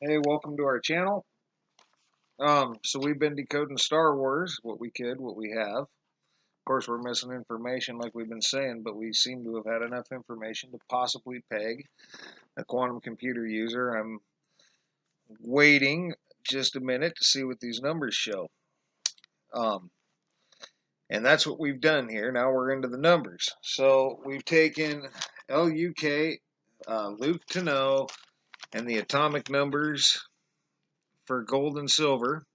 Hey, welcome to our channel. So we've been decoding Star Wars, what we could, what we have. Of course, we're missing information like we've been saying, but we seem to have had enough information to possibly peg a quantum computer user. I'm waiting just a minute to see what these numbers show. Um, and that's what we've done here. Now we're into the numbers. So we've taken LUK, Luke to know, and the atomic numbers for gold and silver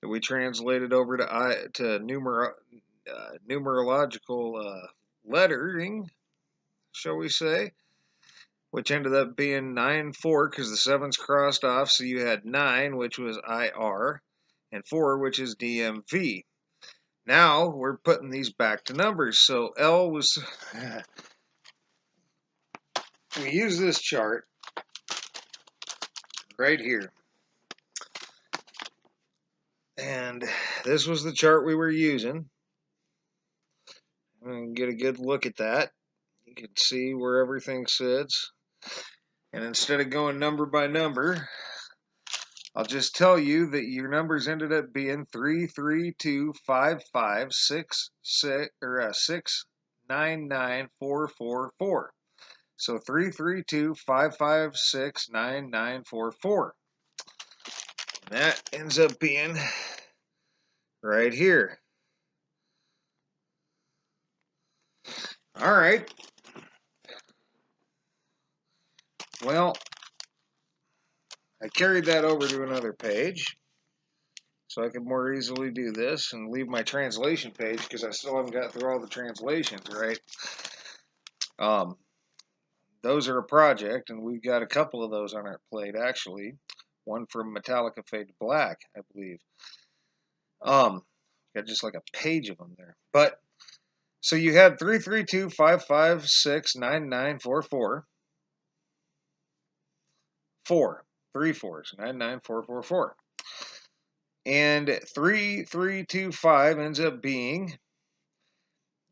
that we translated over to numerological lettering, shall we say, which ended up being 9-4 because the sevens crossed off. So you had 9, which was IR, and 4, which is DMV. Now we're putting these back to numbers. So L was, we use this chart right here. And this was the chart we were using. And get a good look at that. You can see where everything sits. And instead of going number by number, I'll just tell you that your numbers ended up being 3, 3, 2, 5, 5, 6, 6, or 6, 9, 9, 4, 4, 4. So 3, 3, 2, 5, 5, 6, 9, 9, 4, 4. And that ends up being right here. All right. Well, I carried that over to another page so I could more easily do this and leave my translation page because I still haven't got through all the translations, right? Those are a project, and we've got a couple of those on our plate, actually. One from Metallica Fade to Black, I believe. Got just like a page of them there. But, so you had 3, 3, 2, 5, 5, 6, 9, 9, 4, 4. 4. 3 fours. 9, 9, 4, 4, 4. And 3, 3, 2, 5 ends up being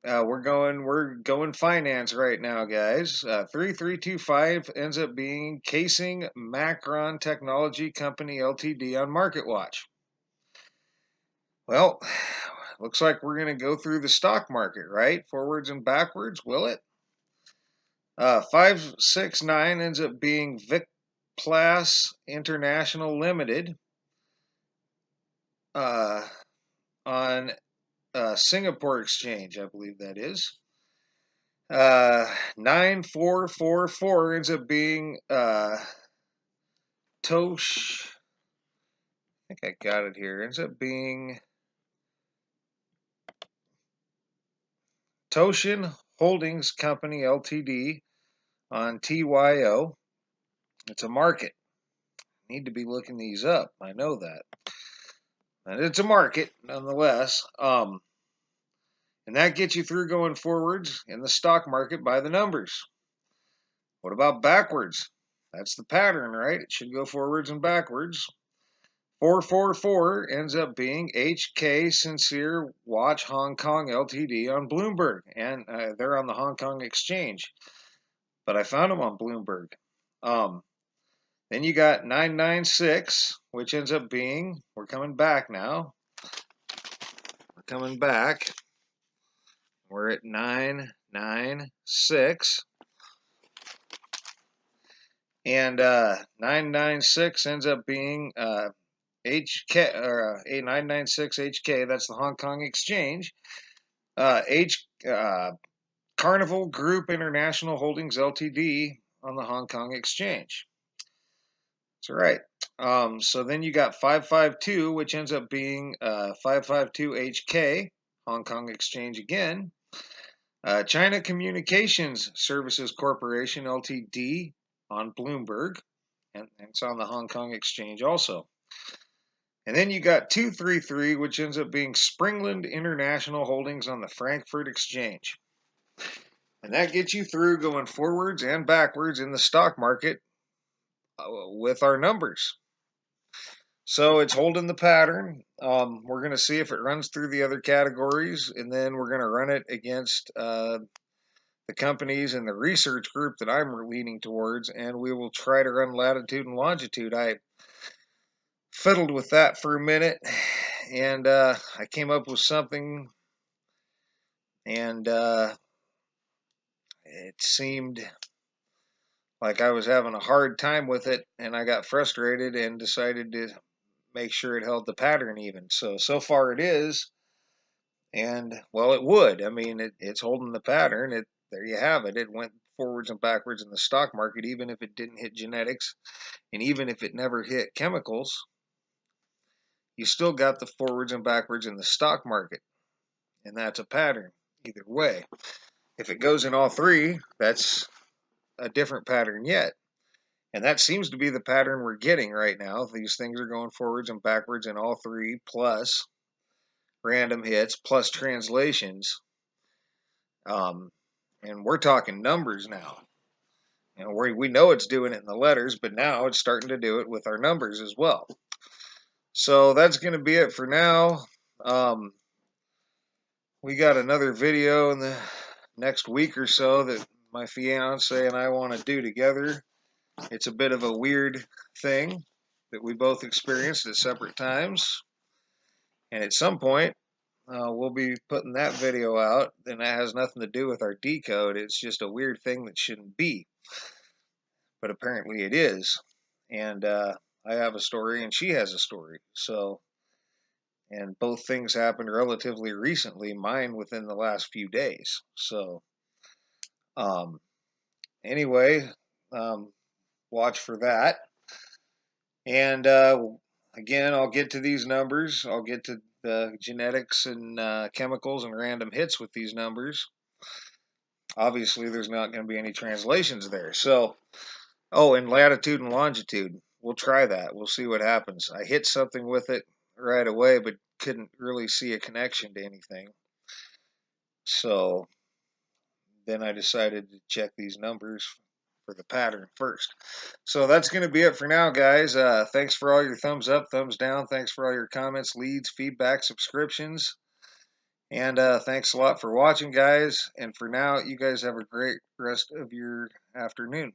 we're going finance right now, guys. 3325 ends up being Casing Macron Technology Company Ltd on MarketWatch. Well, looks like we're going to go through the stock market, right? Forwards and backwards, will it? 569 ends up being Vicplas International Limited on Singapore Exchange, I believe that is. 9444 ends up being Tosh. I think I got it here. Ends up being Toshin Holdings Company Ltd on TYO. It's a market. Need to be looking these up. I know that. And it's a market nonetheless. And that gets you through going forwards in the stock market by the numbers. What about backwards? That's the pattern, right? It should go forwards and backwards. 444 ends up being HK Sincere Watch Hong Kong Ltd on Bloomberg, and they're on the Hong Kong Exchange. But I found them on Bloomberg. Then you got 996, which ends up being, we're coming back now. We're coming back. We're at 996. And 996 ends up being HK or 996 HK. That's the Hong Kong Exchange. Carnival Group International Holdings Ltd on the Hong Kong Exchange. That's right. So then you got 552, which ends up being 552 HK, Hong Kong Exchange again. China Communications Services Corporation Ltd on Bloomberg, and it's on the Hong Kong Exchange also. And then you got 233, which ends up being Springland International Holdings on the Frankfurt Exchange. And that gets you through going forwards and backwards in the stock market with our numbers. So it's holding the pattern. We're going to see if it runs through the other categories, and then we're going to run it against the the companies and the research group that I'm leaning towards, and we will try to run latitude and longitude. I fiddled with that for a minute, and I came up with something, and it seemed like I was having a hard time with it, and I got frustrated and decided to make sure it held the pattern even. So far it is, and well, it would. I mean, it's holding the pattern. There you have it. It went forwards and backwards in the stock market, even if it didn't hit genetics, and even if it never hit chemicals, you still got the forwards and backwards in the stock market, and that's a pattern either way. If it goes in all three, that's a different pattern yet. And that seems to be the pattern we're getting right now. These things are going forwards and backwards in all three, plus random hits, plus translations. And we're talking numbers now. You know, we know it's doing it in the letters, but now it's starting to do it with our numbers as well. So that's going to be it for now. We got another video in the next week or so that my fiance and I want to do together. It's a bit of a weird thing that we both experienced at separate times. And at some point, we'll be putting that video out, and that has nothing to do with our decode. It's just a weird thing that shouldn't be. But apparently it is. And I have a story, and she has a story. So, and both things happened relatively recently, mine within the last few days. So, anyway, watch for that. And again, I'll get to these numbers. I'll get to the genetics and chemicals and random hits with these numbers. Obviously, there's not going to be any translations there. So, oh, and latitude and longitude. We'll try that. We'll see what happens. I hit something with it right away, but couldn't really see a connection to anything. So then I decided to check these numbers for the pattern first. So that's going to be it for now, guys. Thanks for all your thumbs up, thumbs down. Thanks for all your comments, leads, feedback, subscriptions. And thanks a lot for watching, guys. And for now, you guys have a great rest of your afternoon.